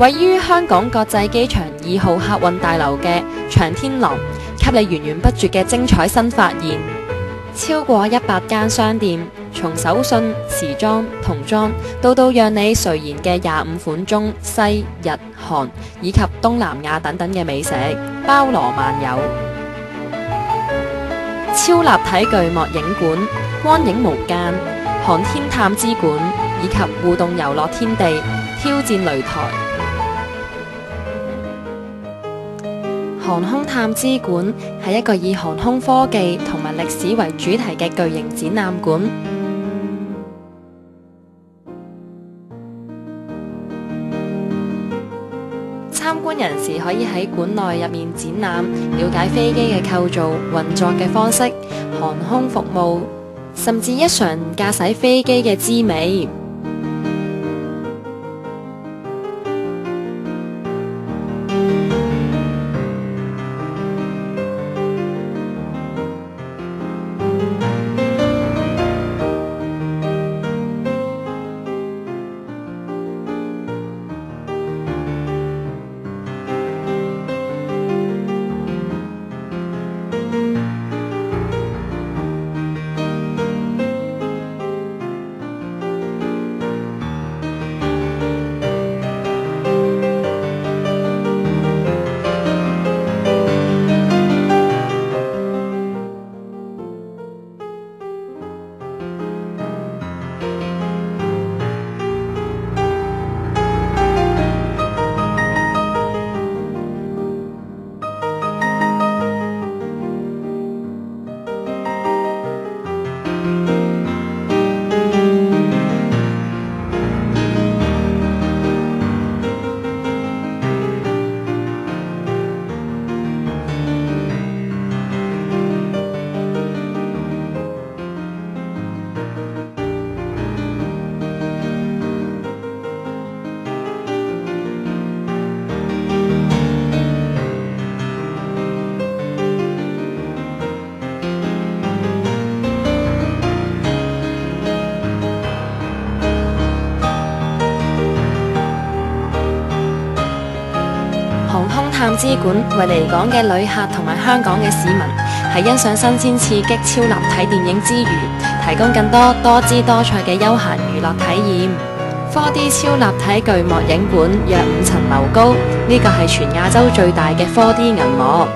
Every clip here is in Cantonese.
位於香港國際機場2號客運大樓嘅長天廊，給你源源不絕嘅精彩新發現。超過100間商店，從手信、時裝、童裝，到讓你垂涎嘅25款中西日韓以及東南亞等等嘅美食，包羅萬有。超立體巨幕影館、光影無間、航天探知館以及互動遊樂天地、挑戰擂台。航空探知館係一個以航空科技同埋歷史為主題嘅巨型展覽館。參觀人士可以喺館內入面展覽，了解飛機嘅構造、運作嘅方式、航空服務，甚至一嘗駕駛飛機嘅滋味。航空探知館為離港嘅旅客同埋香港嘅市民，喺欣賞新鮮刺激超立體電影之餘，提供更多多姿多彩嘅休閒娛樂體驗。4D 超立體巨幕影館約5層樓高，呢個係全亞洲最大嘅 4D 銀幕，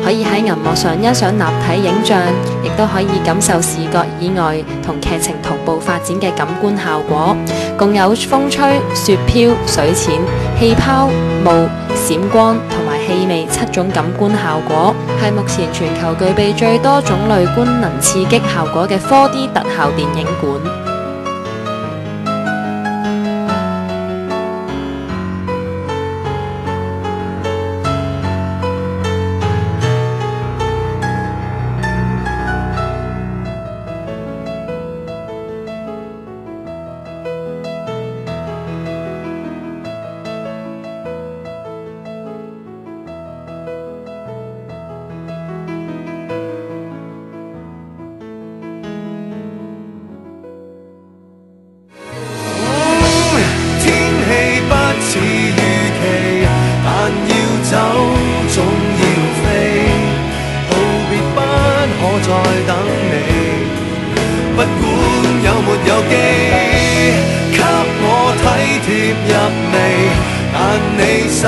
可以喺銀幕上欣賞立體影像，亦都可以感受視覺以外同劇情同步發展嘅感官效果。共有風吹、雪飄、水濺、氣泡、霧、閃光同埋氣味7種感官效果，係目前全球具備最多種類觀能刺激效果嘅 4D 特效電影館。似預期，但要走總要飛，道別不可再等你，不管有沒有機，給我體貼入微，但你手